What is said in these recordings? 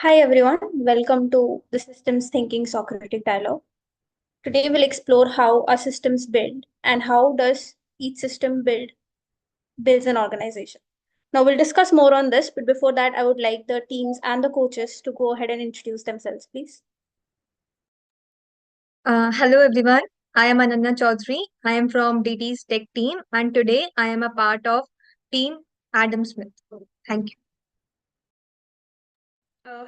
Hi everyone, welcome to the Systems Thinking Socratic Dialogue. Today we'll explore how our systems build and how does each system builds an organization. Now we'll discuss more on this, but before that I would like the teams and the coaches to go ahead and introduce themselves, please. Hello everyone. I am Ananya Chaudhary. I am from DT's Tech team, and today I am a part of Team Adam Smith. Thank you.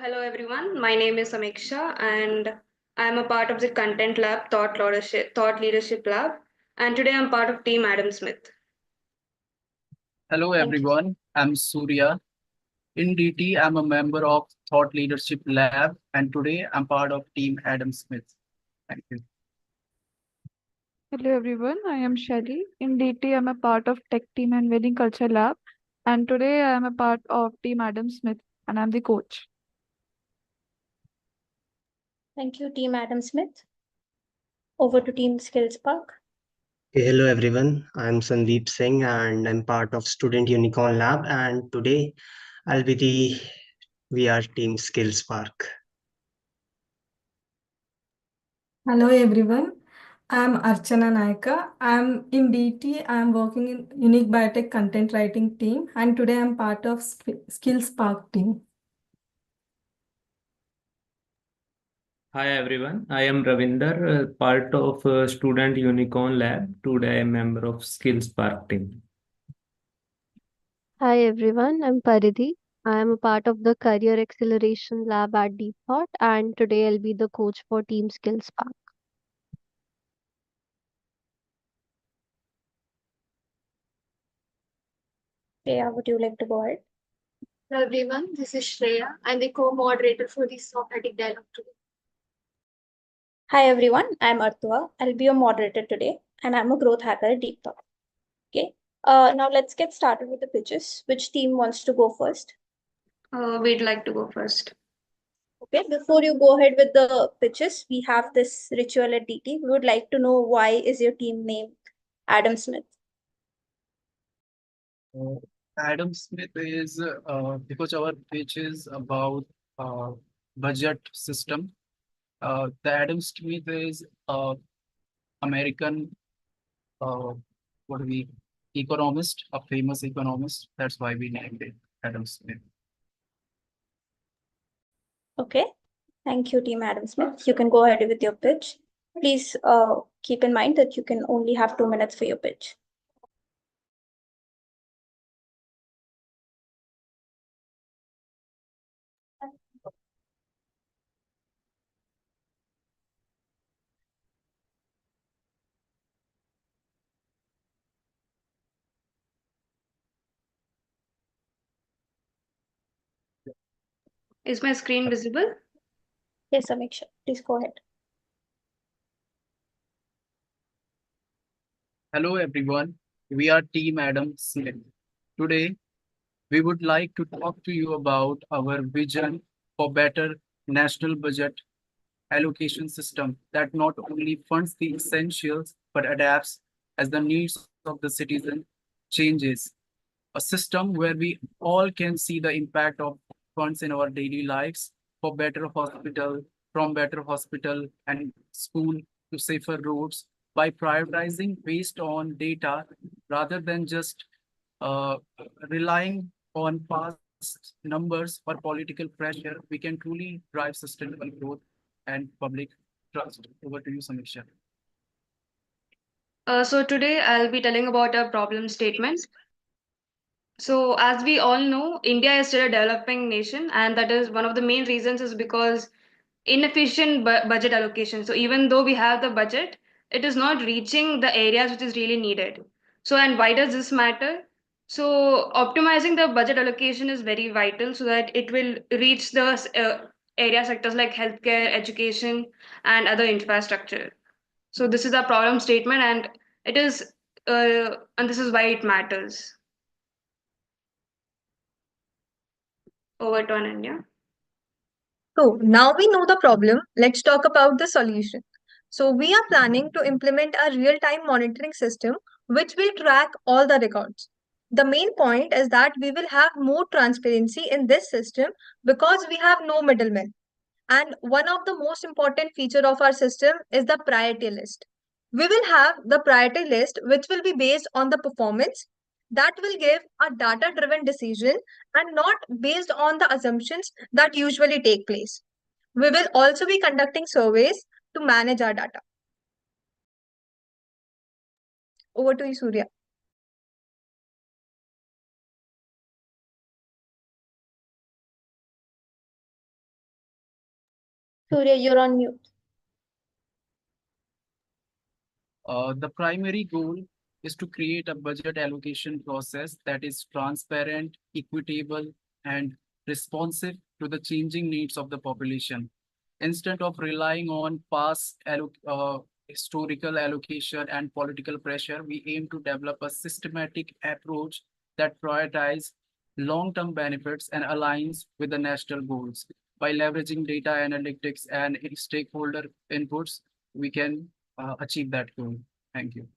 Hello everyone, my name is Samiksha and I am a part of the Content Lab Thought Leadership Lab, and today I'm part of Team Adam Smith. Hello Thank you. everyone, I'm Surya. In DT, I'm a member of Thought Leadership Lab, and today I'm part of Team Adam Smith. Thank you. Hello everyone, I am Shelly. In DT, I'm a part of Tech Team and Winning Culture Lab, and today I am a part of Team Adam Smith, and I'm the coach. Thank you, Team Adam Smith. Over to Team Skills Park. Hello everyone, I'm Sandeep Singh and I'm part of Student Unicorn Lab, and today I'll be the VR Team Skills Park. Hello everyone, I'm Archana Naika. I'm in DT. I'm working in Unique Biotech content writing team, and today I'm part of Skills Park team. Hi everyone, I am Ravinder, part of Student Unicorn Lab. Today I am member of Skills Park team. Hi everyone, I'm Paridhi. I am a part of the Career Acceleration Lab at Deep Thought, and today I'll be the coach for Team Skills Park. Shreya, would you like to go ahead? Hello everyone, this is Shreya. I'm the co-moderator for the Socratic Dialogue today. Hi everyone, I'm Artwa. I'll be your moderator today, and I'm a growth hacker at Deep Thought. Okay. Now let's get started with the pitches. Which team wants to go first? We'd like to go first. Okay, before you go ahead with the pitches, we have this ritual at DT. We would like to know, why is your team named Adam Smith? Uh, Adam Smith is because our pitch is about budget system. The Adam Smith is American what do we economist, a famous economist. That's why we named it Adam Smith. Okay, thank you, Team Adam Smith. You can go ahead with your pitch. Please keep in mind that you can only have 2 minutes for your pitch. Is my screen visible? Yes, Samiksha, please go ahead. Hello everyone, we are Team Adam Smith. Today, we would like to talk to you about our vision for better national budget allocation system that not only funds the essentials but adapts as the needs of the citizen changes. A system where we all can see the impact of funds in our daily lives for better hospital, from better hospital and school to safer roads by prioritizing based on data rather than just uh, relying on past numbers or political pressure. We can truly drive sustainable growth and public trust. Over to you, Samiksha. So today I'll be telling about our problem statements. So as we all know, India is still a developing nation, and that is one of the main reasons is because inefficient budget allocation. So even though we have the budget, it is not reaching the areas which is really needed. So and why does this matter? So optimizing the budget allocation is very vital so that it will reach the area sectors like healthcare, education, and other infrastructure. So this is a problem statement, and it is, and this is why it matters. Over to Ananya. So now we know the problem. Let's talk about the solution. So we are planning to implement a real-time monitoring system which will track all the records. The main point is that we will have more transparency in this system because we have no middlemen. And one of the most important feature of our system is the priority list. We will have the priority list which will be based on the performance that will give a data driven decision and not based on the assumptions that usually take place. We will also be conducting surveys to manage our data. Over to you, Surya. Surya, you're on mute. The primary goal is to create a budget allocation process that is transparent, equitable, and responsive to the changing needs of the population. Instead of relying on historical allocation and political pressure, we aim to develop a systematic approach that prioritizes long-term benefits and aligns with the national goals. By leveraging data analytics and stakeholder inputs, we can achieve that goal. Thank you.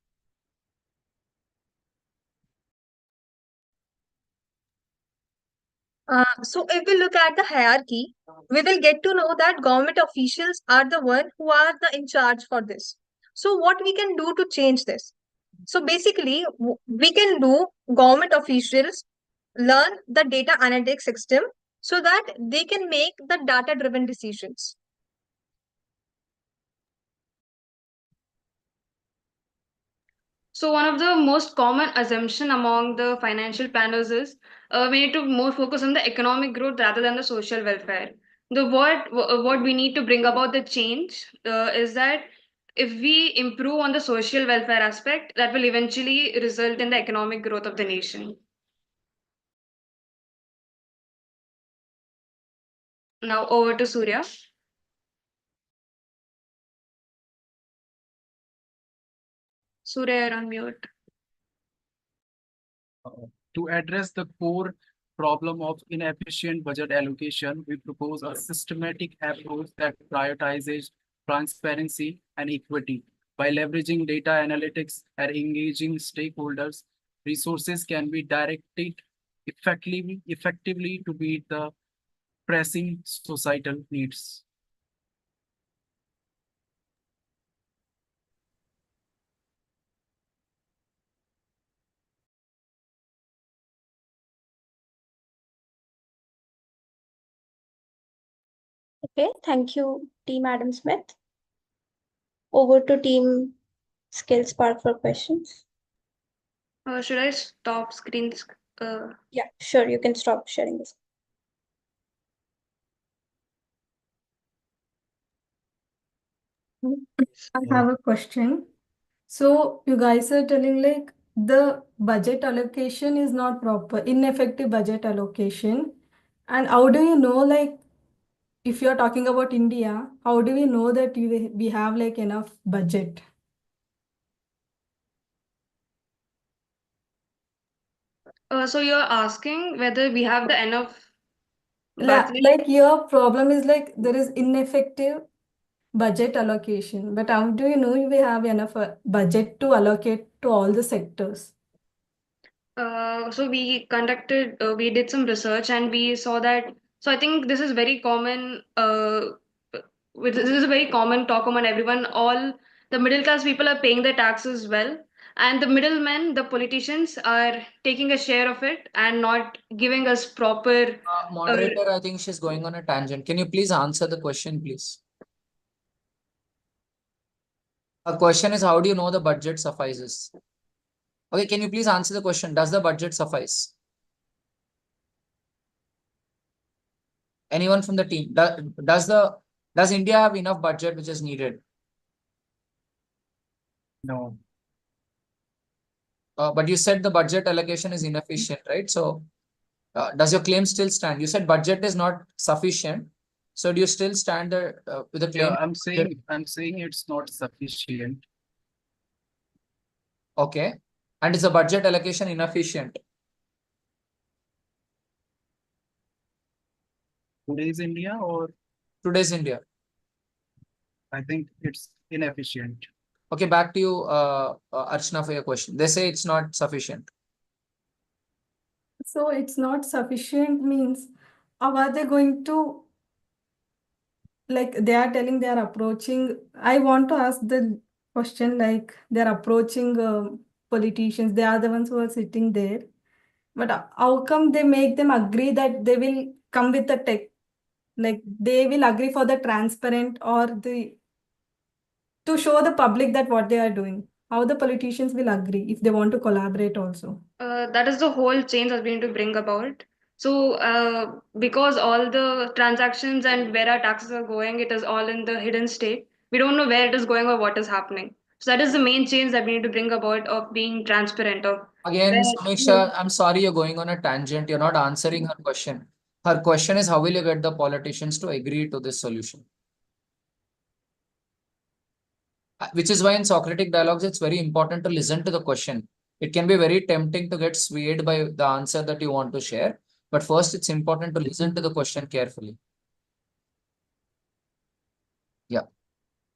So if we look at the hierarchy, we will get to know that government officials are the one who are the in charge for this. So what we can do to change this? So basically, we can do government officials learn the data analytics system so that they can make the data driven decisions. So one of the most common assumption among the financial planners is we need to more focus on the economic growth rather than the social welfare. The what we need to bring about the change is that if we improve on the social welfare aspect, that will eventually result in the economic growth of the nation. Now over to Surya. Surya, you're on mute. To address the core problem of inefficient budget allocation, we propose a systematic approach that prioritizes transparency and equity. By leveraging data analytics and engaging stakeholders, resources can be directed effectively to meet the pressing societal needs. Okay, thank you, Team Adam Smith. Over to Team Skill Spark for questions. Should I stop screen? Yeah, sure, you can stop sharing this. I have a question. So you guys are telling like the budget allocation is not proper, ineffective budget allocation. And how do you know like if you're talking about India, how do we know that we have like enough budget? So you're asking whether we have the enough budget? Like your problem is like there is ineffective budget allocation, but how do you know we have enough budget to allocate to all the sectors? So we did some research and we saw that. So I think this is very common. This is a very common talk among everyone. All the middle class people are paying their taxes well, and the middlemen, the politicians, are taking a share of it and not giving us proper. Moderator, I think she's going on a tangent. Can you please answer the question, please? A question is, how do you know the budget suffices? Okay, can you please answer the question? Does the budget suffice? Anyone from the team? Does India have enough budget which is needed? No. But you said the budget allocation is inefficient, right? So does your claim still stand? You said budget is not sufficient. So do you still stand with the claim? Yeah, I'm saying it's not sufficient. Okay. And is the budget allocation inefficient? Today's India, or Today's India. I think it's inefficient. Okay, back to you, Archana, for your question. They say it's not sufficient. So it's not sufficient means how are they going to, like they are telling they are approaching. I want to ask the question like they're approaching politicians. They are the ones who are sitting there. But how come they make them agree that they will come with the tech? Like they will agree for the transparent or the to show the public that what they are doing. How the politicians will agree if they want to collaborate also. That is the whole change that's going to bring about. So, because all the transactions and where our taxes are going, it is all in the hidden state. We don't know where it is going or what is happening. So that is the main change that we need to bring about of being transparent of Again, where. Samiksha, I'm sorry you're going on a tangent. You're not answering her question. Her question is how will you get the politicians to agree to this solution? Which is why in Socratic dialogues, it's very important to listen to the question. It can be very tempting to get swayed by the answer that you want to share. But first, it's important to listen to the question carefully. Yeah.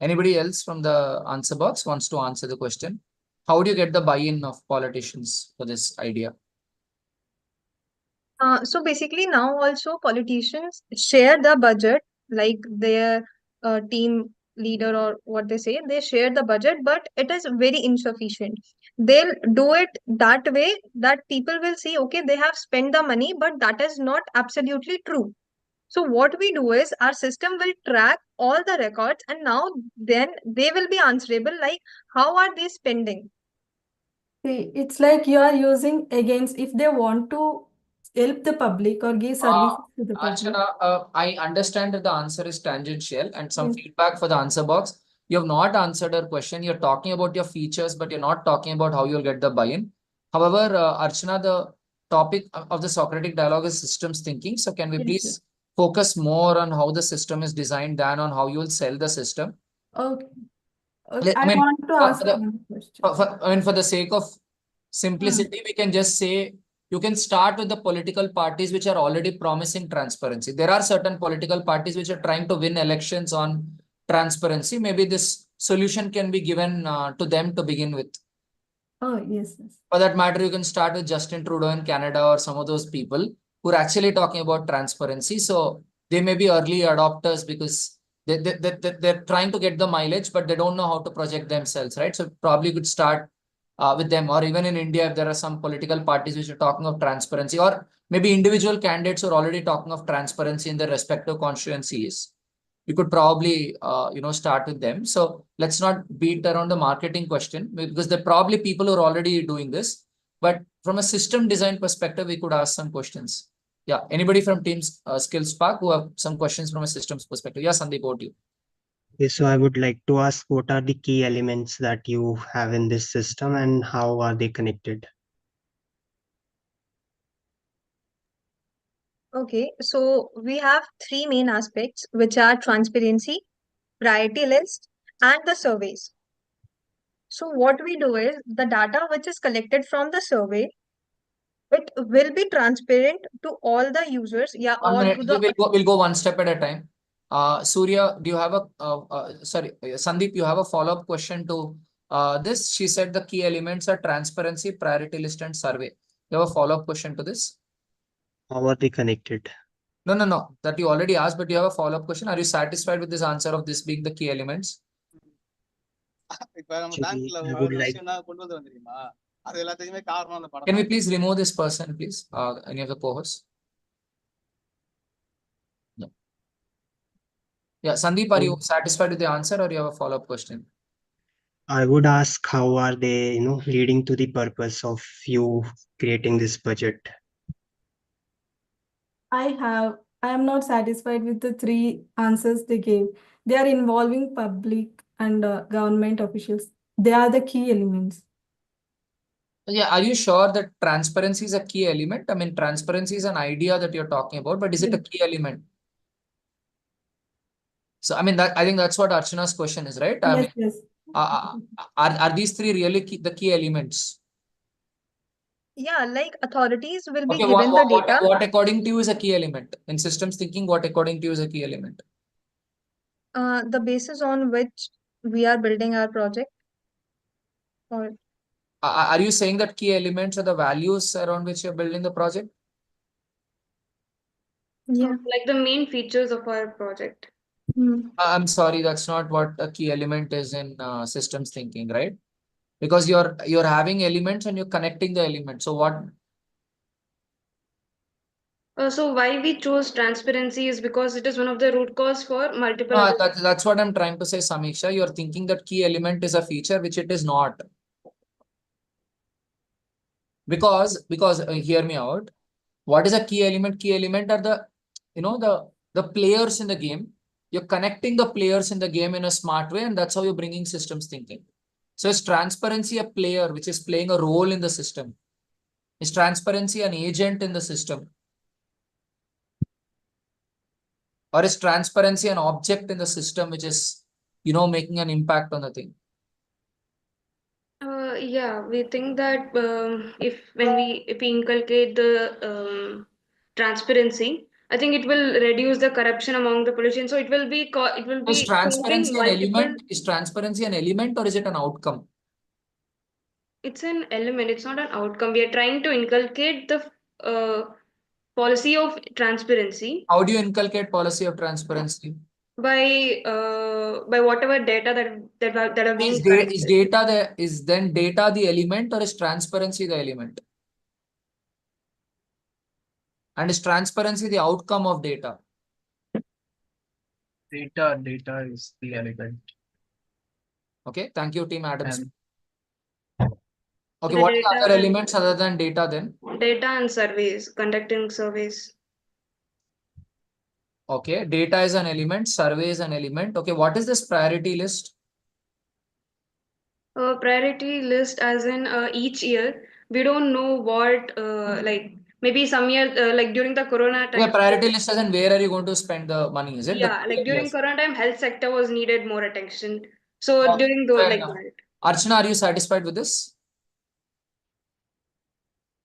Anybody else from the answer box wants to answer the question? How do you get the buy-in of politicians for this idea? So basically now also politicians share the budget, like their team leader or what they say, they share the budget, but it is very insufficient. They'll do it that way that people will see, okay, they have spent the money, but that is not absolutely true. So what we do is our system will track all the records, and now then they will be answerable, like how are they spending? See, it's like you are using against if they want to help the public or give services to the public. Archana, I understand that the answer is tangential and some Yes. feedback for the answer box. You have not answered her question. You're talking about your features, but you're not talking about how you'll get the buy-in. However, Archana, the topic of the Socratic dialogue is systems thinking. So can we Yes, please yes. focus more on how the system is designed than on how you will sell the system? Okay. Okay. I I mean, want to ask one question. for the sake of simplicity, we can just say you can start with the political parties which are already promising transparency. There are certain political parties which are trying to win elections on transparency. Maybe this solution can be given to them to begin with. Oh, yes, yes. For that matter, you can start with Justin Trudeau in Canada or some of those people who are actually talking about transparency. So they may be early adopters because they're trying to get the mileage, but they don't know how to project themselves, right? So probably could start with them. Or even in India, if there are some political parties which are talking of transparency, or maybe individual candidates who are already talking of transparency in their respective constituencies, you could probably start with them. So let's not beat around the marketing question because there are probably people who are already doing this. But from a system design perspective, we could ask some questions. Yeah, anybody from Teams Skills Park who have some questions from a systems perspective? Yeah, Sandeep, over to you. Okay, so I would like to ask what are the key elements that you have in this system and how are they connected? Okay, so we have three main aspects, which are transparency, priority list, and the surveys. So what we do is the data which is collected from the survey, it will be transparent to all the users, yeah, 1 minute, or to the we'll go one step at a time. Surya, do you have a sorry, Sandeep, you have a follow-up question to this? She said the key elements are transparency, priority list, and survey. You have a follow-up question to this? How are they connected? No. That you already asked, but you have a follow-up question. Are you satisfied with this answer of this being the key elements? Actually, I would like Can we please remove this person, please? Any of the co-hosts? Yeah. Yeah, Sandeep, are you satisfied with the answer or you have a follow-up question? I would ask how are they, leading to the purpose of you creating this budget? I am not satisfied with the three answers they gave. They are involving public and government officials. They are the key elements. Yeah, are you sure that transparency is a key element? I mean, transparency is an idea that you're talking about, but is it a key element? So, I mean, that I think that's what Archana's question is, right? I Yes, mean, yes. are these three really the key elements? yeah, like authorities will be Okay, given the data. what according to you is a key element? In systems thinking, what according to you is a key element? The basis on which we are building our project. Or Are you saying that key elements are the values around which you're building the project? Yeah. like the main features of our project. I'm sorry, that's not what a key element is in systems thinking, right? Because you're having elements and you're connecting the elements. So what? So why we chose transparency is because it is one of the root cause for multiple other. That's what I'm trying to say, Samiksha. You're thinking that key element is a feature, which it is not. Because hear me out. What is a key element? Key element are the, the players in the game. You're connecting the players in the game in a smart way, and that's how you're bringing systems thinking. So is transparency a player which is playing a role in the system? Is transparency an agent in the system? Or is transparency an object in the system which is, making an impact on the thing? Yeah, we think that if we inculcate the transparency, I think it will reduce the corruption among the pollution. So it will Is be solving transparency an multiple. element? Is transparency an element or is it an outcome? It's an element. It's not an outcome. We are trying to inculcate the policy of transparency How do you inculcate policy of transparency? by whatever data that are being collected. Is then data the element or is transparency the element? And is transparency the outcome of data? Data is the element. Okay, thank you, Team Adams. And Okay, The what are the data other and elements other than data then? data and surveys, conducting surveys. Okay, data is an element, survey is an element. Okay, what is this priority list? Priority list, as in each year, we don't know what, like maybe some year, like during the Corona Okay, time. priority list is and where are you going to spend the money? Is it the Yeah, like during yes. Corona time, health sector was needed more attention. So Okay, during the fair like enough. that. Archana, are you satisfied with this?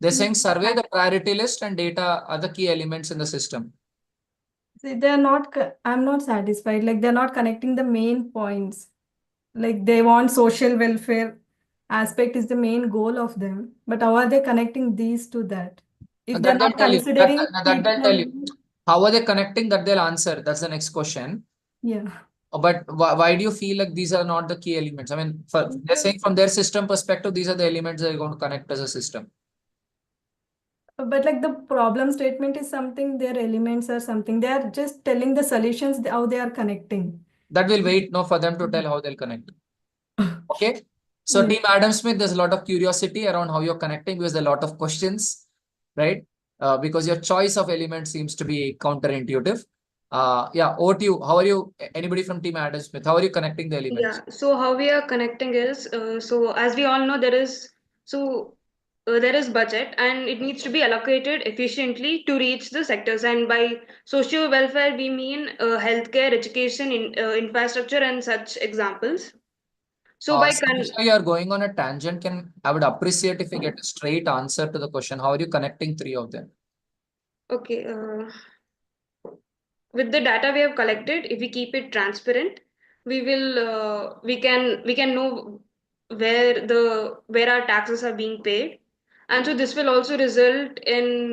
They're saying survey, the priority list, and data are the key elements in the system. See, they're not, I'm not satisfied. Like, they're not connecting the main points. Like, they want social welfare aspect is the main goal of them. But how are they connecting these to that? If they're That they'll not tell you. considering That they'll tell you. people, How are they connecting? That they'll answer. That's the next question. yeah. But why do you feel like these are not the key elements? I mean, they're saying from their system perspective, these are the elements that are going to connect as a system. But like the problem statement is something, their elements are something. They are just telling the solutions, how they are connecting. That will wait now for them to tell how they'll connect. Okay. So Yeah. Team Adam Smith, there's a lot of curiosity around how you're connecting because there are a lot of questions, right? Because your choice of elements seems to be counterintuitive. Yeah, over to you. How are you? Anybody from Team Adam Smith? How are you connecting the elements? Yeah, so how we are connecting is, so as we all know, there is budget and it needs to be allocated efficiently to reach the sectors. And by social welfare, we mean healthcare, education, infrastructure, and such examples. So Samisha, you are going on a tangent. I would appreciate if you get a straight answer to the question. How are you connecting three of them? okay, with the data we have collected, if we keep it transparent, we can know where our taxes are being paid, and so this will also result in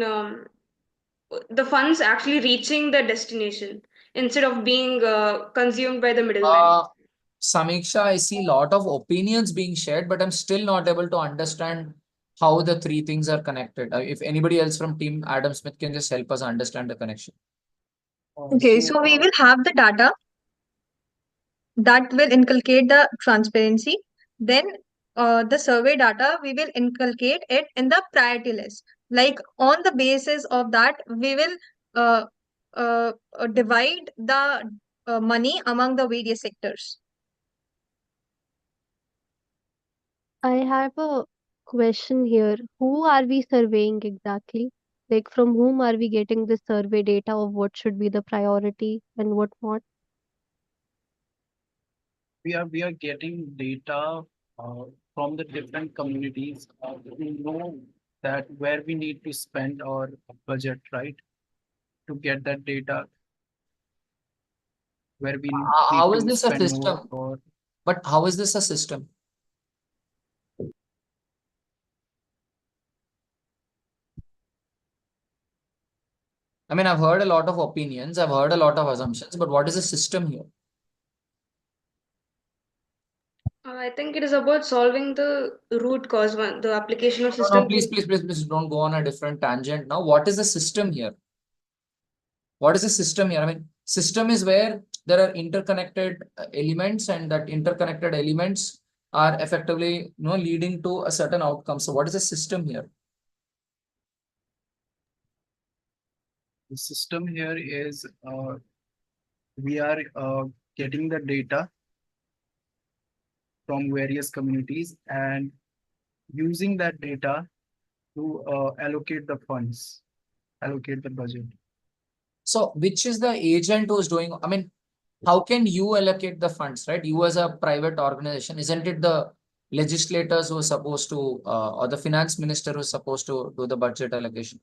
the funds actually reaching the destination instead of being consumed by the middleman. Samiksha, I see a lot of opinions being shared, but I'm still not able to understand how the three things are connected. If anybody else from Team Adam Smith can just help us understand the connection. Okay, so we will have the data that will inculcate the transparency. Then the survey data, we will inculcate it in the priority list. Like on the basis of that, we will uh, divide the money among the various sectors. I have a question here. Who are we surveying exactly? Like, from whom are we getting the survey data of what should be the priority and what not? we are getting data from the different communities to know that where we need to spend our budget, right? To get that data where we need How to is this a spend more system? or But how is this a system? I mean, I've heard a lot of opinions, I've heard a lot of assumptions, but what is the system here? I think it is about solving the root cause one, the application of No, system. please don't go on a different tangent now. What is the system here? What is the system here? I mean, system is where there are interconnected elements, and that interconnected elements are effectively leading to a certain outcome. So what is the system here? The system here is we are getting the data from various communities and using that data to allocate the funds, allocate the budget. So which is the agent who's doing, I mean, how can you allocate the funds, right? You as a private organization, isn't it the legislators who are supposed to, or the finance minister who's supposed to do the budget allocation?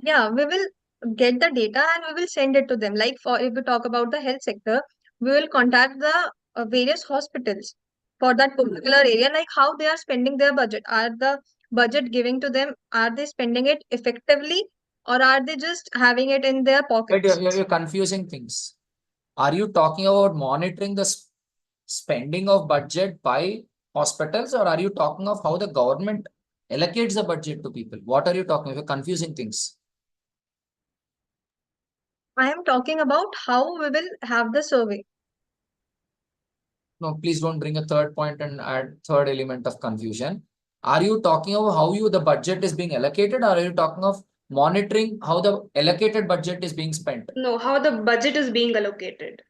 Yeah, we will get the data and we will send it to them. Like for if we talk about the health sector, we will contact the various hospitals for that particular area, like how they are spending their budget. Are the budget giving to them? Are they spending it effectively, or are they just having it in their But pockets? you're confusing things. Are you talking about monitoring the spending of budget by hospitals, or are you talking of how the government allocates the budget to people? What are you talking? You're confusing things. I am talking about how we will have the survey. No, please don't bring a third point and add third element of confusion. Are you talking about how the budget is being allocated, or are you talking of monitoring how the allocated budget is being spent? No, how the budget is being allocated.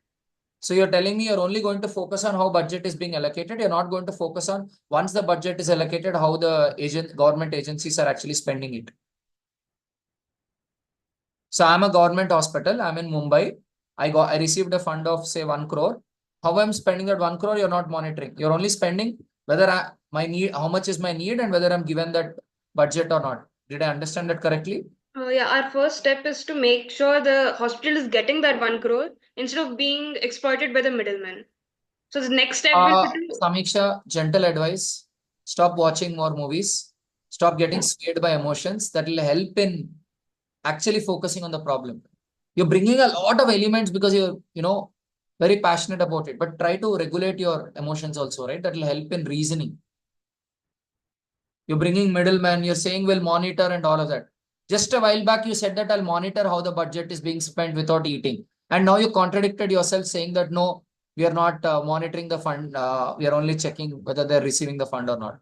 So you're telling me you're only going to focus on how budget is being allocated. You're not going to focus on once the budget is allocated, how the government agencies are actually spending it. So I'm a government hospital. I'm in Mumbai. I received a fund of say 1 crore. How I'm spending that 1 crore, you're not monitoring. You're only spending whether my need, how much is my need, and whether I'm given that budget or not. Did I understand that correctly? Yeah, our first step is to make sure the hospital is getting that 1 crore instead of being exploited by the middleman. So the next step will be to Samiksha, gentle advice. Stop watching more movies. Stop getting swayed by emotions. That will help in actually focusing on the problem. You're bringing a lot of elements because you're, very passionate about it, but try to regulate your emotions also, right? That will help in reasoning. You're bringing middleman, you're saying we'll monitor and all of that. Just a while back, you said that I'll monitor how the budget is being spent without eating. And now you contradicted yourself saying that no, we are not monitoring the fund. We are only checking whether they're receiving the fund or not.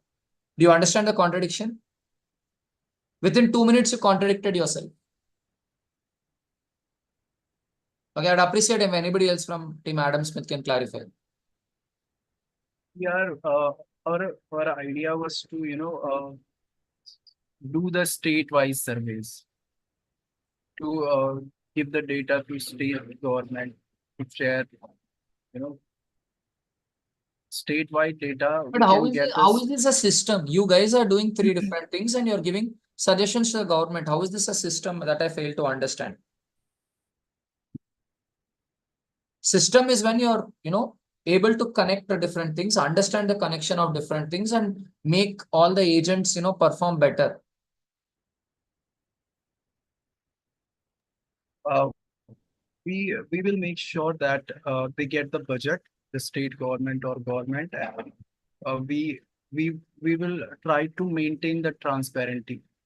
Do you understand the contradiction? Within 2 minutes, you contradicted yourself. Okay, I'd appreciate if anybody else from Team Adam Smith can clarify. Yeah, our idea was to do the state-wise surveys to give the data to state government to share, statewide data. But We how can is get it, how this. is this a system? You guys are doing 3 different things and you're giving suggestions to the government. How is this a system that I fail to understand? System is when you're, able to connect the different things, understand the connection of different things, and make all the agents, perform better. Uh, we will make sure that they get the budget, the state government or government, and we will try to maintain the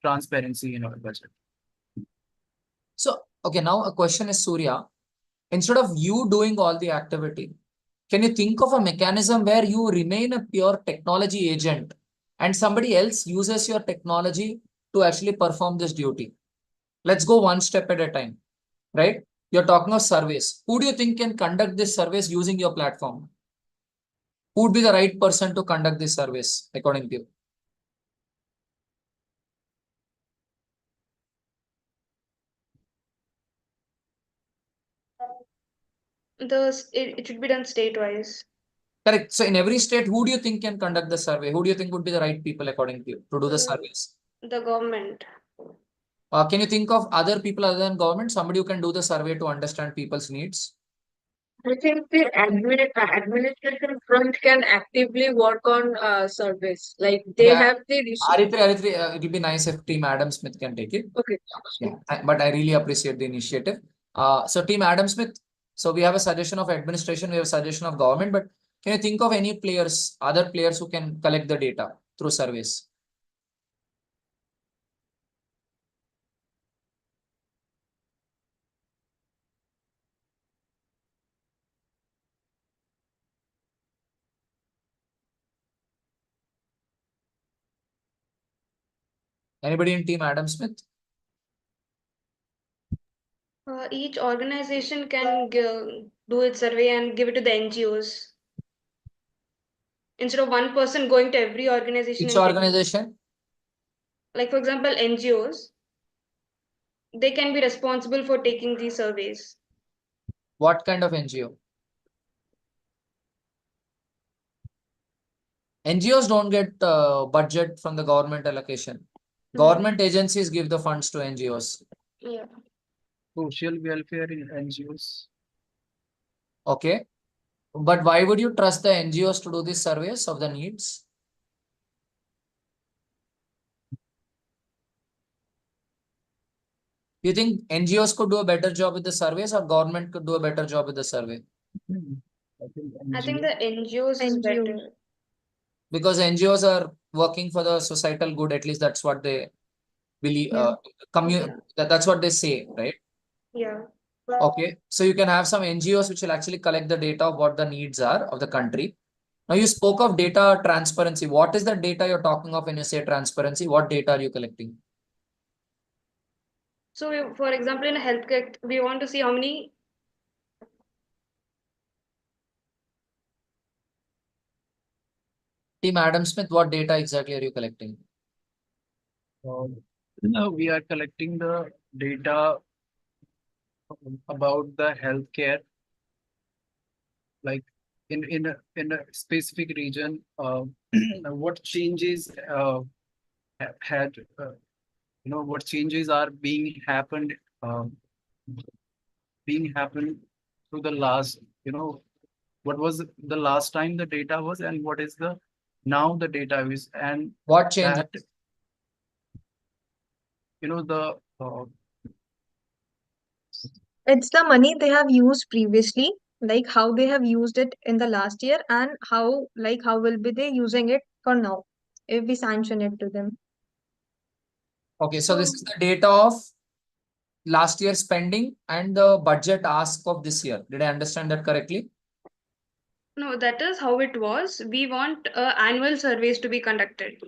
transparency in our budget. So, okay, now a question is, Surya, instead of you doing all the activity, can you think of a mechanism where you remain a pure technology agent and somebody else uses your technology to actually perform this duty? Let's go one step at a time, right? You're talking of surveys. Who do you think can conduct this surveys using your platform? Who would be the right person to conduct these surveys according to you? it should be done state-wise. Correct. So in every state, who do you think can conduct the survey? Who do you think would be the right people according to you to do the surveys? The government. Can you think of other people other than government, somebody who can do the survey to understand people's needs? I think the administration front can actively work on surveys. Like they Yeah, have the Aritri, it will be nice if Team Adam Smith can take it. Okay. Yeah, but I really appreciate the initiative. So Team Adam Smith, so we have a suggestion of administration, we have a suggestion of government, but can you think of any players, other players who can collect the data through surveys? Anybody in Team Adam Smith? Each organization can do its survey and give it to the NGOs. Instead of one person going to every organization. Which organization? Like for example, NGOs, they can be responsible for taking these surveys. What kind of NGO? NGOs don't get budget from the government allocation. Government agencies give the funds to NGOs. Yeah. Social welfare in NGOs. Okay. But why would you trust the NGOs to do these surveys of the needs? You think NGOs could do a better job with the surveys or government could do a better job with the survey? I think the NGOs is better. Because NGOs are working for the societal good, at least that's what they believe. That's what they say, right? Yeah. Okay, so you can have some NGOs which will actually collect the data of what the needs are of the country. Now you spoke of data transparency. What is the data you're talking of when you say transparency? What data are you collecting? So, for example, in a healthcare, we want to see how many. Team Adam Smith, what data exactly are you collecting? No, we are collecting the data about the healthcare, like in a specific region, what changes had what changes are uh, being happened through the last, what was the last time the data was and what is the now the data is, and what changes? That, the It's the money they have used previously, like how they have used it in the last year and how will be they using it for now if we sanction it to them. Okay, so this is the data of last year's spending and the budget ask of this year. Did I understand that correctly? No, that is how it was. We want annual surveys to be conducted.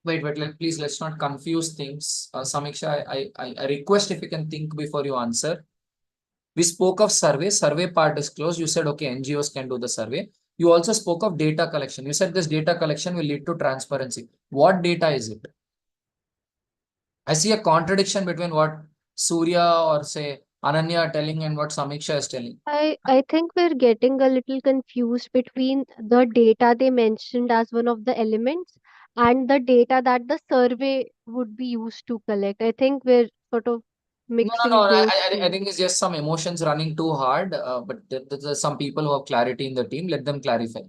Wait, please, let's not confuse things. Samiksha, I request if you can think before you answer. We spoke of survey part is closed. You said, okay, NGOs can do the survey. You also spoke of data collection. You said this data collection will lead to transparency. What data is it? I see a contradiction between what Surya or say Ananya are telling and what Samiksha is telling. I think we're getting a little confused between the data they mentioned as one of the elements and the data that the survey would be used to collect. I think we're sort of No. mixing those I two. think it's just some emotions running too hard. But there's some people who have clarity in the team. Let them clarify.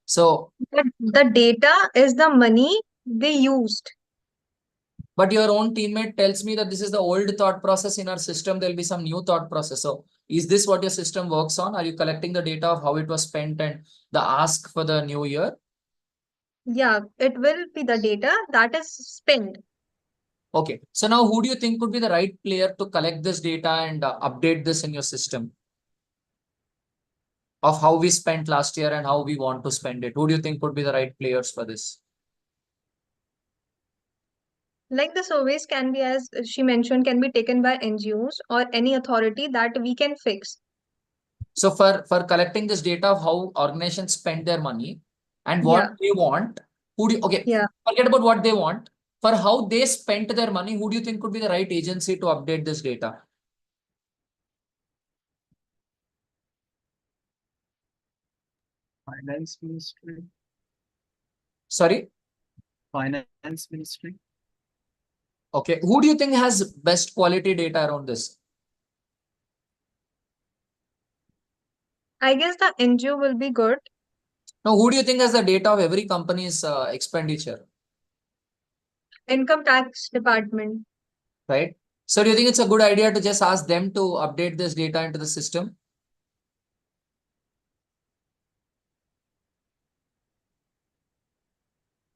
So, But the data is the money they used. but your own teammate tells me that this is the old thought process in our system. There'll be some new thought process. So, is this what your system works on? Are you collecting the data of how it was spent and the ask for the new year? Yeah, it will be the data that is spent. Okay. So now who do you think could be the right player to collect this data and update this in your system of how we spent last year and how we want to spend it? Who do you think could be the right players for this? Like the surveys can be, as she mentioned, can be taken by NGOs or any authority that we can fix. So for collecting this data of how organizations spend their money and what they want, forget about what they want. For how they spent their money, who do you think could be the right agency to update this data? Finance Ministry. Sorry? Finance Ministry. Okay. Who do you think has best quality data around this? I guess the NGO will be good. Now, who do you think has the data of every company's expenditure? Income tax department. Right? So do you think it's a good idea to just ask them to update this data into the system?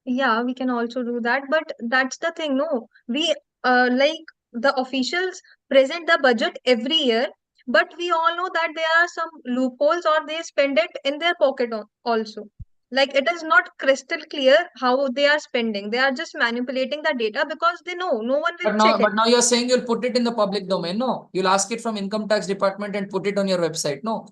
Yeah, we can also do that. But that's the thing, no. We like the officials present the budget every year, but we all know that there are some loopholes or they spend it in their pocket also. Like it is not crystal clear how they are spending. They are just manipulating the data because they know no one will check it. But now you're saying you'll put it in the public domain. No, you'll ask it from income tax department and put it on your website. No.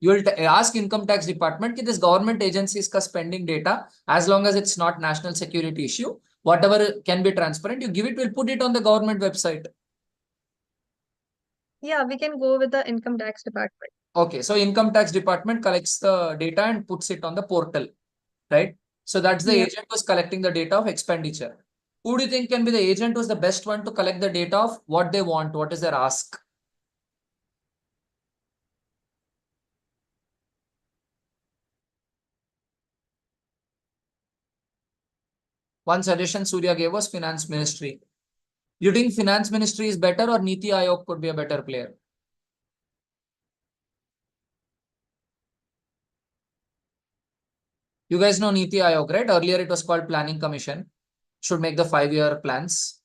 You will ask income tax department that this government agencies ka spending data, as long as it's not national security issue, whatever can be transparent, you give it, we'll put it on the government website. Yeah, we can go with the income tax department. Okay, so income tax department collects the data and puts it on the portal, right? So that's the agent who's collecting the data of expenditure. Who do you think can be the agent who's the best one to collect the data of what they want, what is their ask? One suggestion Surya gave was finance ministry. You think finance ministry is better or Niti Aayog could be a better player? You guys know Niti Aayog, right? Earlier it was called Planning Commission. Should make the 5-year plans.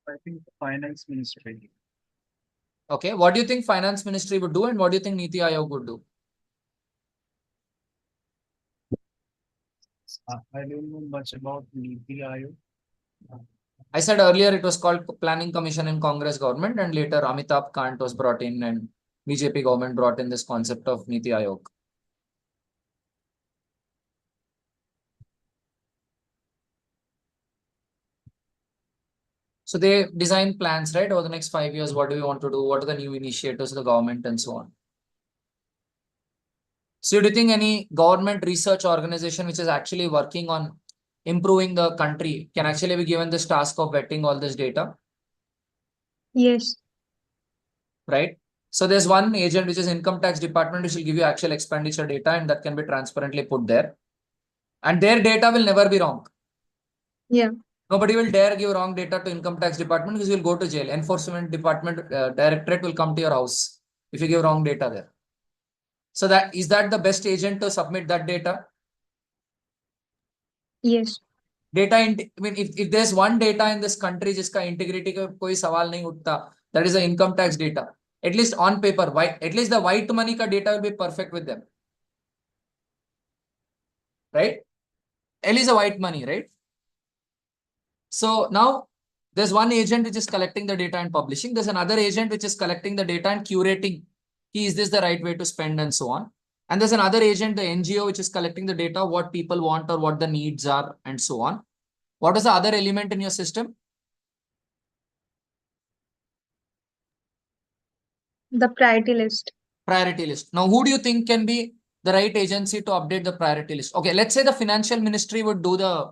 I think finance ministry. Okay, what do you think finance ministry would do and what do you think Niti Aayog would do? I don't know much about Niti Aayog. I said earlier it was called Planning Commission in Congress government and later Amitabh Kant was brought in and BJP government brought in this concept of Niti Aayog. So they design plans, right? Over the next 5 years, what do we want to do? What are the new initiatives of the government and so on? So do you think any government research organization which is actually working on improving the country can actually be given this task of vetting all this data? Yes. Right? So there's one agent which is income tax department which will give you actual expenditure data and that can be transparently put there. And their data will never be wrong. Yeah. Nobody will dare give wrong data to income tax department because you'll go to jail. Enforcement department directorate will come to your house if you give wrong data there. So that is that the best agent to submit that data? Yes. Data, I mean, if there's one data in this country jiska integrity ka koi sawal nahi uthta, that is the income tax data. At least on paper, at least the white money ka data will be perfect with them. Right? At least the white money, right? So now there's one agent which is collecting the data and publishing. There's another agent which is collecting the data and curating. Is this the right way to spend and so on. And there's another agent, the NGO, which is collecting the data, what people want or what the needs are and so on. What is the other element in your system? The priority list. Priority list. Now, who do you think can be the right agency to update the priority list? Okay, let's say the financial ministry would do the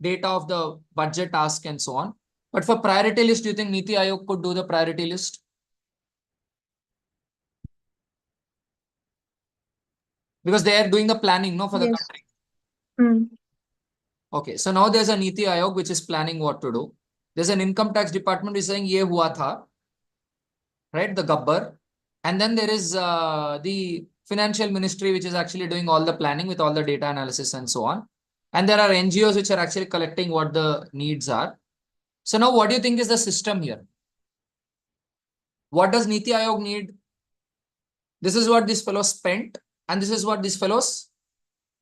data of the budget ask and so on. But for priority list, do you think Niti Aayog could do the priority list? Because they are doing the planning, no, for the country. Okay, so now there's a Niti Aayog which is planning what to do. There's an income tax department which is saying ye hua tha, right? The gabbar. And then there is the financial ministry which is actually doing all the planning with all the data analysis and so on. And there are NGOs which are actually collecting what the needs are. So now what do you think is the system here? What does Niti Aayog need? This is what these fellows spent and this is what these fellows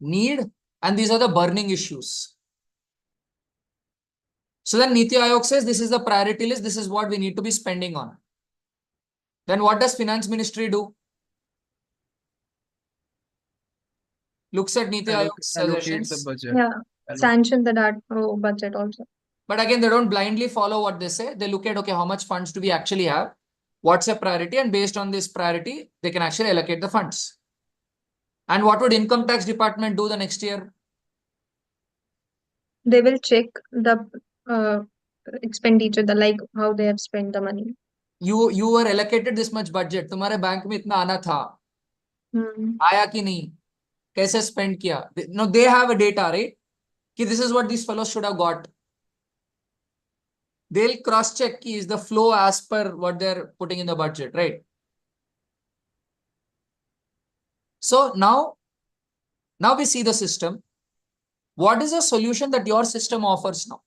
need and these are the burning issues. So then Niti Aayog says this is the priority list, this is what we need to be spending on. Then what does finance ministry do? Looks at Niti Aayog's suggestions. Budget. Yeah. Sanction the budget also. But again, they don't blindly follow what they say. They look at, okay, how much funds do we actually have? What's a priority? And based on this priority, they can actually allocate the funds. And what would income tax department do the next year? They will check the expenditure, the like how they have spent the money. You were allocated this much budget, तुम्हारे bank में इतना आना था, आया कि नहीं, कैसे spend किया? No, they have a data, right? कि this is what these fellows should have got. They'll cross check ki is the flow as per what they're putting in the budget, right? So now we see the system. What is the solution that your system offers now?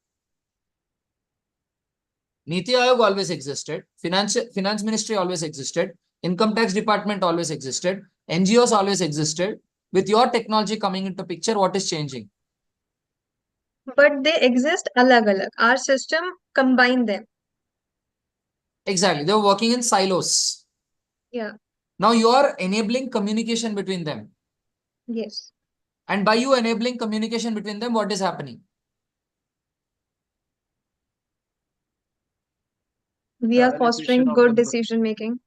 Niti Aayog always existed. Finance Ministry always existed. Income Tax Department always existed. NGOs always existed. With your technology coming into picture, what is changing? But they exist alag-alag. Our system combine them. Exactly. They're working in silos. Yeah. Now you are enabling communication between them. Yes. And by you enabling communication between them, what is happening? We are fostering good decision making.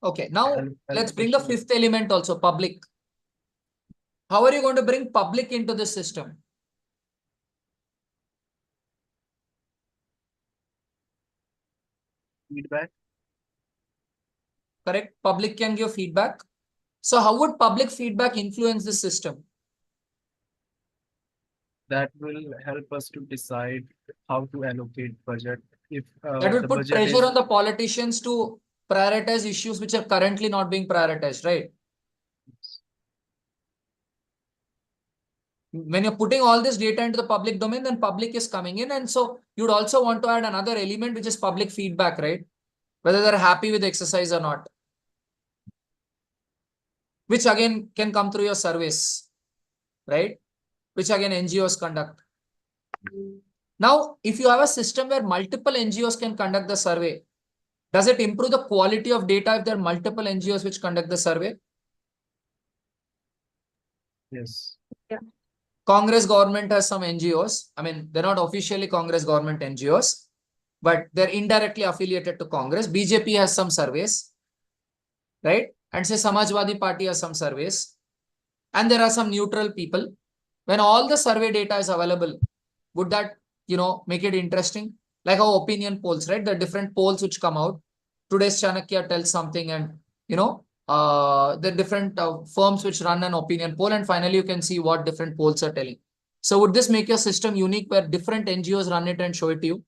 Okay, now let's bring the fifth element also, public. How are you going to bring public into the system? Feedback. Correct. Public can give feedback. So how would public feedback influence the system? That will help us to decide how to allocate budget. If that will put pressure on the politicians to prioritize issues which are currently not being prioritized, right? When you're putting all this data into the public domain, then public is coming in. And so you'd also want to add another element, which is public feedback, right? Whether they're happy with the exercise or not. Which again can come through your surveys, right? Which again NGOs conduct. Now, if you have a system where multiple NGOs can conduct the survey, does it improve the quality of data if there are multiple NGOs which conduct the survey? Yes. Yeah. Congress government has some NGOs. I mean, they're not officially Congress government NGOs, but they're indirectly affiliated to Congress. BJP has some surveys, right? And say Samajwadi Party has some surveys. And there are some neutral people. When all the survey data is available, would that, make it interesting? Like how opinion polls, right? The different polls which come out. Today's Chanakya tells something and, the different firms which run an opinion poll, and finally you can see what different polls are telling. So would this make your system unique where different NGOs run it and show it to you?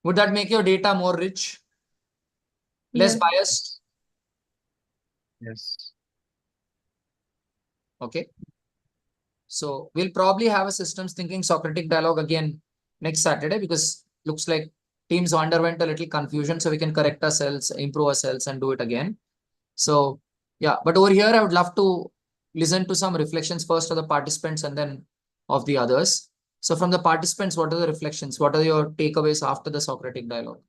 Would that make your data more rich? Less biased? Yes. Okay. So we'll probably have a systems thinking Socratic dialogue again next Saturday, because looks like teams underwent a little confusion. So we can correct ourselves, improve ourselves and do it again. So yeah, but over here, I would love to listen to some reflections first of the participants and then of the others. So from the participants, what are the reflections? What are your takeaways after the Socratic dialogue?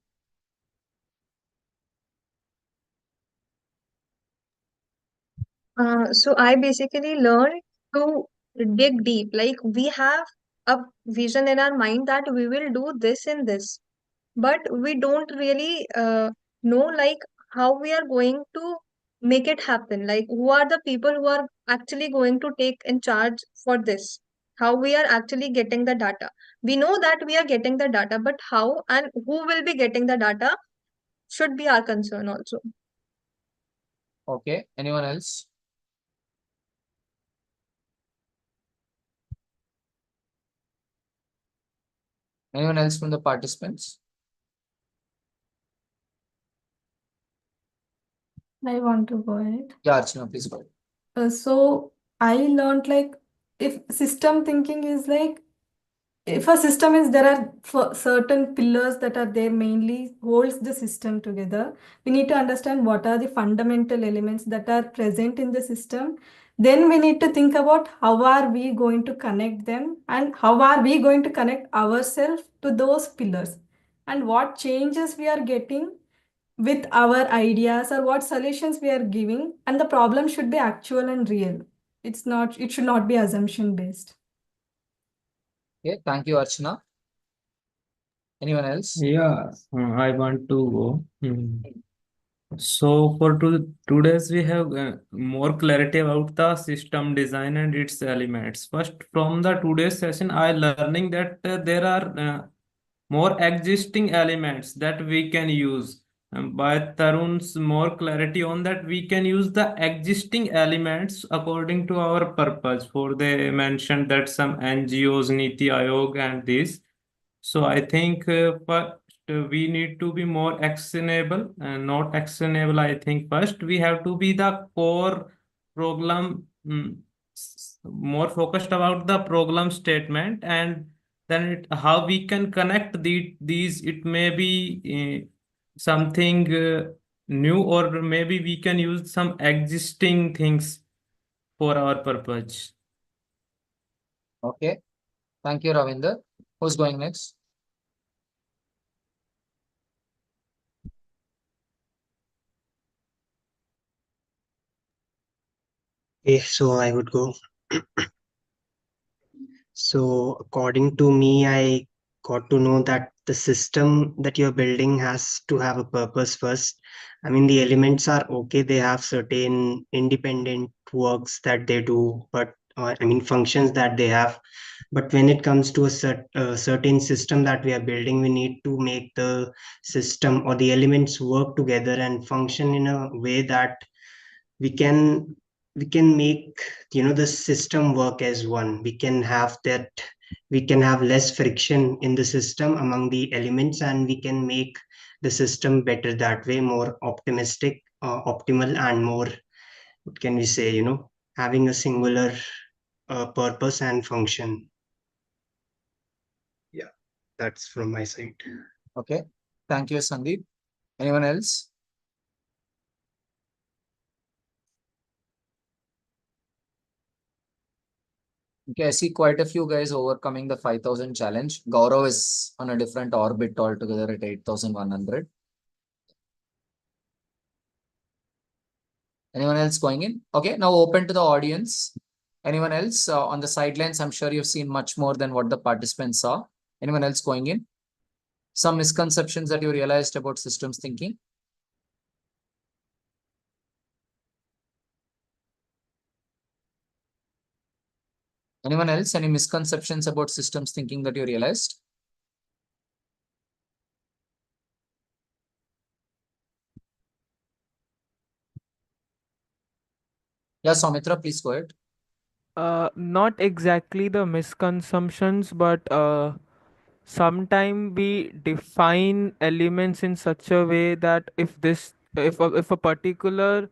So I basically learned to dig deep. Like we have a vision in our mind that we will do this and this, but we don't really know like how we are going to make it happen. Like who are the people who are actually going to take in charge for this? How we are actually getting the data. We know that we are getting the data, but how and who will be getting the data should be our concern also. Okay. Anyone else? Anyone else from the participants? I want to go ahead. Yeah, Archana, please go ahead. So I learned like if system thinking is like if a system is there are certain pillars that are there mainly holds the system together. We need to understand what are the fundamental elements that are present in the system. Then we need to think about how are we going to connect them and how are we going to connect ourselves to those pillars and what changes we are getting with our ideas or what solutions we are giving, and the problem should be actual and real. It should not be assumption based. Okay, thank you, Archana. Anyone else? Yeah, I want to go. So for today's we have more clarity about the system design and its elements. First, from the today's session, I learning that there are more existing elements that we can use. By Tarun's more clarity on that, we can use the existing elements according to our purpose. For they mentioned that some NGOs, Niti Aayog, and this. So I think first we need to be more actionable and not actionable. I think first we have to be the core program, more focused about the program statement, and then how we can connect these. It may be something new, or maybe we can use some existing things for our purpose. Okay. Thank you, Ravinder. Who's going next? Okay, so I would go. So according to me, I got to know that the system that you're building has to have a purpose first. I mean, the elements are okay, they have certain independent works that they do, but I mean, functions that they have. But when it comes to a certain system that we are building, we need to make the system or the elements work together and function in a way that we can we can make, you know, the system work as one. We can have that, we can have less friction in the system among the elements, and we can make the system better that way, more optimistic, optimal, and more, what can we say, you know, having a singular purpose and function. Yeah, that's from my side. Okay. Thank you, Sandeep. Anyone else? Okay, I see quite a few guys overcoming the 5,000 challenge. Gaurav is on a different orbit altogether at 8,100. Anyone else going in? Okay, now open to the audience. Anyone else on the sidelines? I'm sure you've seen much more than what the participants saw. Anyone else going in? Some misconceptions that you realized about systems thinking? Anyone else? Any misconceptions about systems thinking that you realized? Yeah, Soumitra, please go ahead. Not exactly the misconceptions, but sometimes we define elements in such a way that if a particular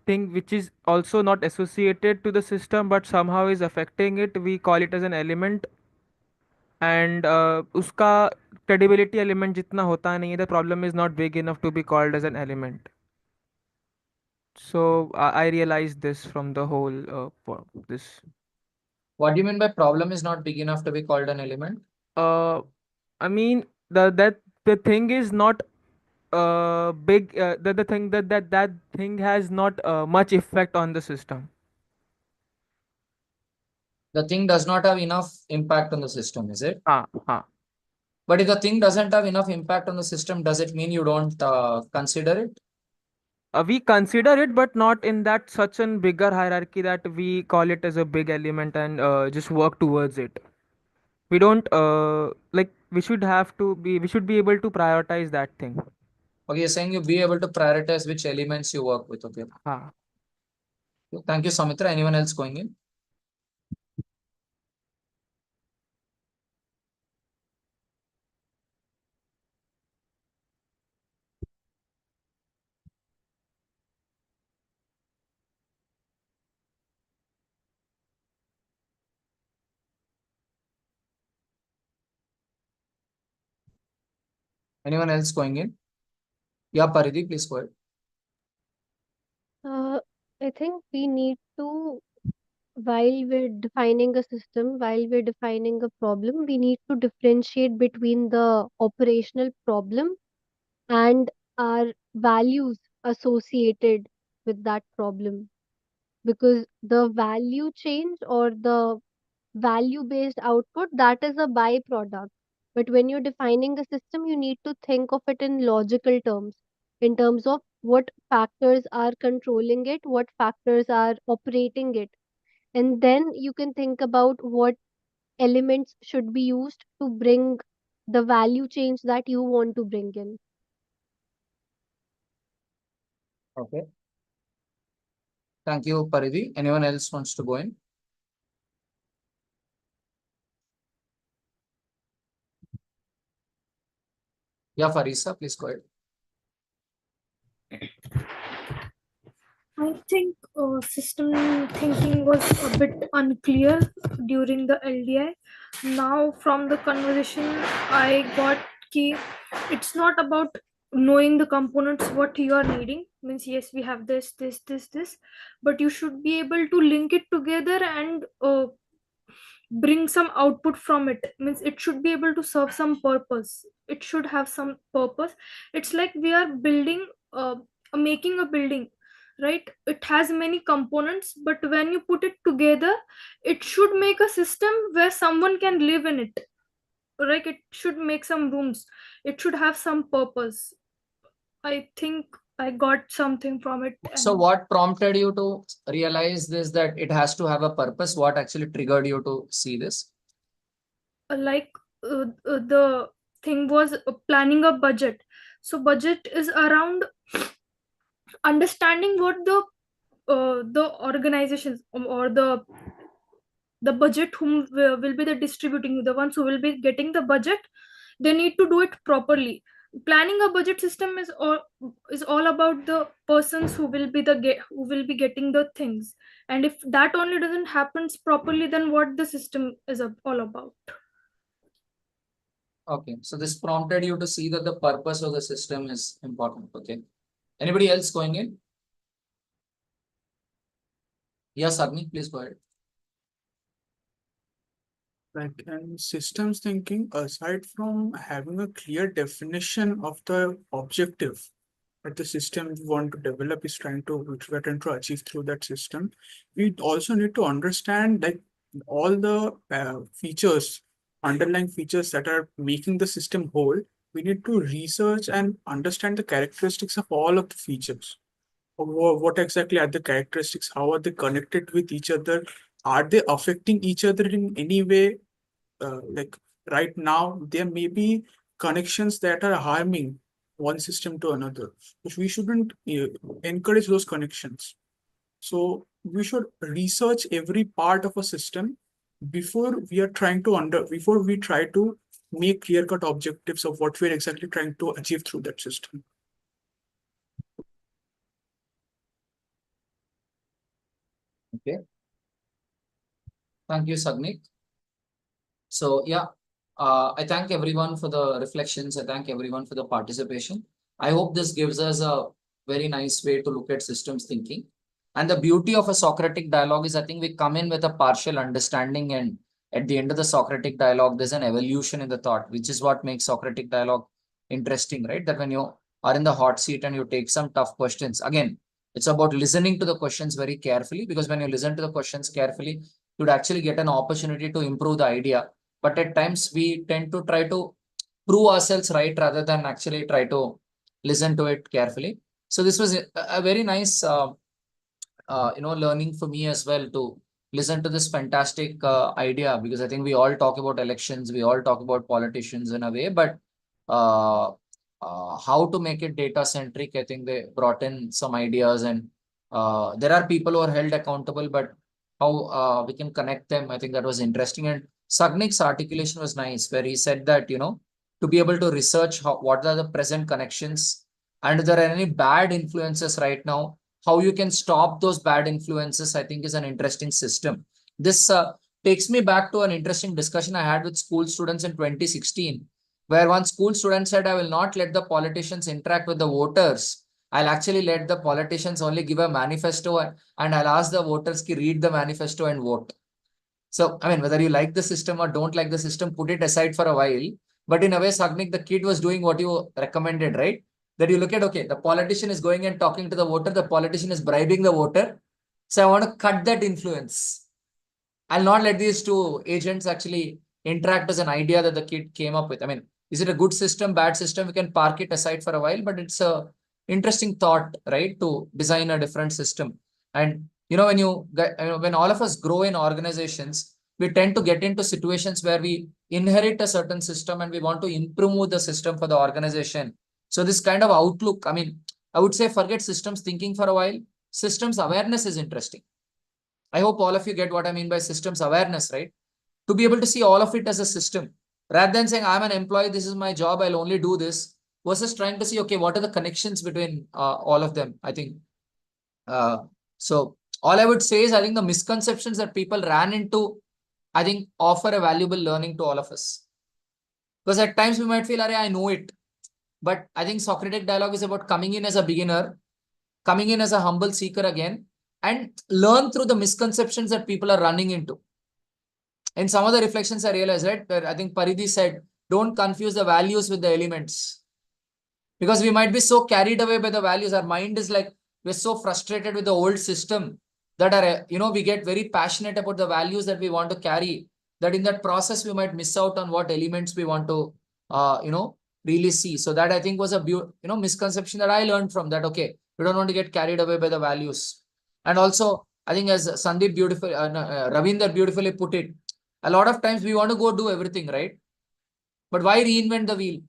thing which is also not associated to the system but somehow is affecting it, we call it as an element, and उसका credibility element जितना होता नहीं है, the problem is not big enough to be called as an element. So I realized this from the whole this. What do you mean by problem is not big enough to be called an element? Uh, I mean the thing is not big. The thing that thing has not much effect on the system. The thing does not have enough impact on the system, is it? Ha. But if the thing doesn't have enough impact on the system, does it mean you don't consider it? We consider it, but not in that such an bigger hierarchy that we call it as a big element and just work towards it. We don't like we should have to be. We should be able to prioritize that thing. Okay, you're saying you be able to prioritize which elements you work with. Okay. Ha. Thank you, Samitra. Anyone else going in? Anyone else going in? Yeah, Paridhi, please go ahead. I think we need to, while we're defining a system, while we're defining a problem, we need to differentiate between the operational problem and our values associated with that problem. Because the value change or the value based output, that is a byproduct. But when you're defining a system, you need to think of it in logical terms. in terms of what factors are controlling it, what factors are operating it. And then you can think about what elements should be used to bring the value change that you want to bring in. Okay. Thank you, Paridhi. Anyone else wants to go in? Yeah, Farisa, please go ahead. I think system thinking was a bit unclear during the LDI. Now, from the conversation, I got key. It's not about knowing the components what you are needing. Means yes, we have this, but you should be able to link it together and bring some output from it. Means it should be able to serve some purpose. It should have some purpose. It's like we are building, making a building, right? It has many components, but when you put it together, it should make a system where someone can live in it. Like it should make some rooms. It should have some purpose. I think I got something from it. So what prompted you to realize this, that it has to have a purpose? What actually triggered you to see this? Like the thing was planning a budget. So budget is around understanding what the organizations or the budget whom will be the distributing, the ones who will be getting the budget, they need to do it properly. Planning a budget system is all about the persons who will be who will be getting the things, and if that only doesn't happens properly, then what the system is all about. Okay, so this prompted you to see that the purpose of the system is important. Okay. Anybody else going in? Yes, Agni, please go ahead. Like in systems thinking, aside from having a clear definition of the objective that the system we want to develop is trying to, which we're trying to achieve through that system, we also need to understand like all the features, underlying features that are making the system whole. We need to research and understand the characteristics of all of the features. What exactly are the characteristics? How are they connected with each other? Are they affecting each other in any way? Like right now, there may be connections that are harming one system to another, which we shouldn't encourage those connections. So we should research every part of a system before we are trying to before we try to make clear-cut objectives of what we're exactly trying to achieve through that system. Okay. Thank you, Sagnik. So yeah, I thank everyone for the reflections. I thank everyone for the participation. I hope this gives us a very nice way to look at systems thinking. And the beauty of a Socratic dialogue is I think we come in with a partial understanding, and at the end of the Socratic dialogue, there's an evolution in the thought, which is what makes Socratic dialogue interesting, right? That when you are in the hot seat and you take some tough questions, again, it's about listening to the questions very carefully, because when you listen to the questions carefully, you'd actually get an opportunity to improve the idea. But at times we tend to try to prove ourselves right rather than actually try to listen to it carefully. So this was a very nice learning for me as well, to listen to this fantastic idea, because I think we all talk about elections, we all talk about politicians in a way, but how to make it data centric, I think they brought in some ideas, and there are people who are held accountable, but how we can connect them, I think that was interesting. And Sagnik's articulation was nice, where he said that, to be able to research what are the present connections, and if there are any bad influences right now, how you can stop those bad influences, I think is an interesting system. This takes me back to an interesting discussion I had with school students in 2016, where one school student said, I will not let the politicians interact with the voters. I'll actually let the politicians only give a manifesto, and I'll ask the voters to read the manifesto and vote. So, I mean, whether you like the system or don't like the system, put it aside for a while. But in a way, Sagnik, the kid was doing what you recommended, right? That you look at, okay, the politician is going and talking to the voter, the politician is bribing the voter. So I want to cut that influence. I'll not let these two agents actually interact as an idea that the kid came up with. I mean, is it a good system, bad system? We can park it aside for a while, but it's interesting thought, right? To design a different system. And when all of us grow in organizations, we tend to get into situations where we inherit a certain system and we want to improve the system for the organization. So this kind of outlook, I mean, I would say forget systems thinking for a while. Systems awareness is interesting. I hope all of you get what I mean by systems awareness, right? To be able to see all of it as a system rather than saying, I'm an employee, this is my job, I'll only do this, versus trying to see, okay, what are the connections between all of them? I think so. All I would say is, I think the misconceptions that people ran into, I think, offer a valuable learning to all of us. Because at times we might feel, I know it. But I think Socratic dialogue is about coming in as a beginner, coming in as a humble seeker again, and learn through the misconceptions that people are running into. In some of the reflections I realized, right, where I think Paridhi said, don't confuse the values with the elements. Because we might be so carried away by the values. Our mind is like, we're so frustrated with the old system that we get very passionate about the values that we want to carry, that in that process, we might miss out on what elements we want to, really see. So that I think was a misconception that I learned from that. Okay, we don't want to get carried away by the values. And also, I think as Sandeep Ravinder beautifully put it, a lot of times we want to go do everything, right? But why reinvent the wheel?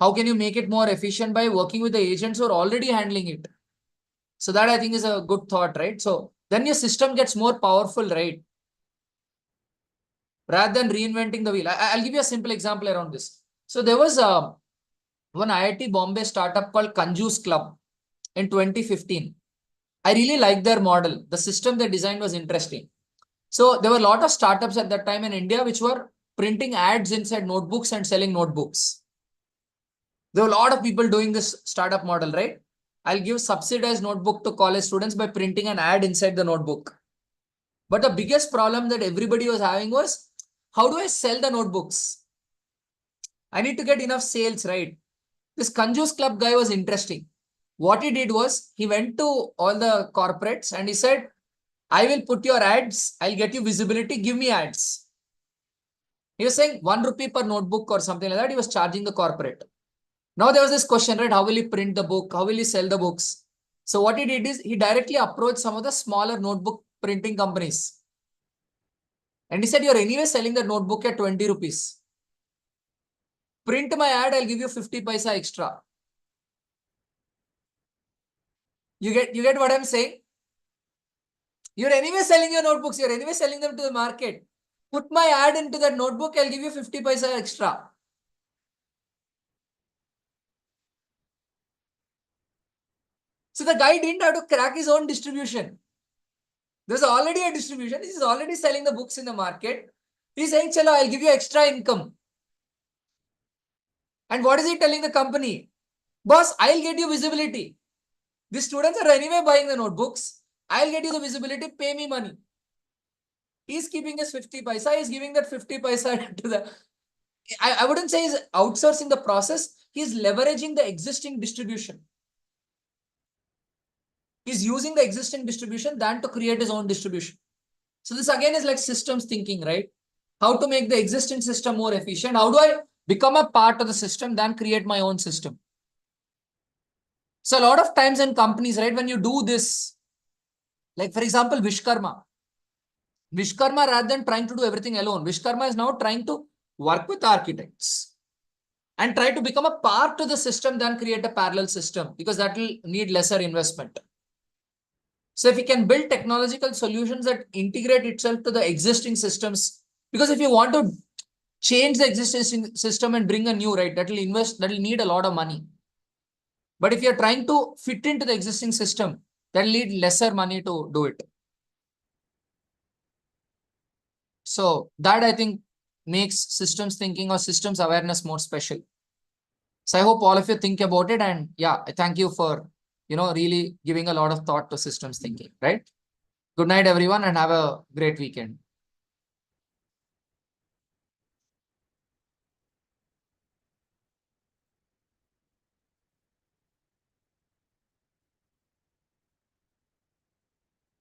How can you make it more efficient by working with the agents who are already handling it? So that I think is a good thought, right? So then your system gets more powerful, right? Rather than reinventing the wheel. I'll give you a simple example around this. So there was one IIT Bombay startup called Kanjus Club in 2015. I really liked their model. The system they designed was interesting. So there were a lot of startups at that time in India which were printing ads inside notebooks and selling notebooks. There were a lot of people doing this startup model, right? I'll give subsidized notebook to college students by printing an ad inside the notebook. But the biggest problem that everybody was having was, how do I sell the notebooks? I need to get enough sales, right? This Kanjus Club guy was interesting. What he did was, he went to all the corporates and he said, I will put your ads, I'll get you visibility, give me ads. He was saying 1 rupee per notebook or something like that. He was charging the corporate. Now there was this question, right? How will he print the book? How will he sell the books? So what he did is, he directly approached some of the smaller notebook printing companies. And he said, you're anyway selling the notebook at 20 rupees. Print my ad, I'll give you 50 paisa extra. You get what I'm saying? You're anyway selling your notebooks. You're anyway selling them to the market. Put my ad into that notebook, I'll give you 50 paisa extra. So the guy didn't have to crack his own distribution. There's already a distribution. He's already selling the books in the market. He's saying, chalo, I'll give you extra income. And what is he telling the company? Boss, I'll get you visibility. The students are anyway buying the notebooks. I'll get you the visibility, pay me money. He's keeping his 50 paisa. He's giving that 50 paisa to the... I wouldn't say he's outsourcing the process. He's leveraging the existing distribution. He's using the existing distribution than to create his own distribution. So this again is like systems thinking, right? How to make the existing system more efficient? How do I become a part of the system than create my own system? So a lot of times in companies, right, when you do this, like for example, Vishkarma, rather than trying to do everything alone, Vishkarma is now trying to work with architects and try to become a part of the system than create a parallel system, because that will need lesser investment. So if we can build technological solutions that integrate itself to the existing systems, because if you want to change the existing system and bring a new, right, that will need a lot of money. But if you're trying to fit into the existing system, that will need lesser money to do it. So that I think makes systems thinking or systems awareness more special. So I hope all of you think about it, and yeah, I thank you for, really giving a lot of thought to systems thinking, right? Good night, everyone, and have a great weekend.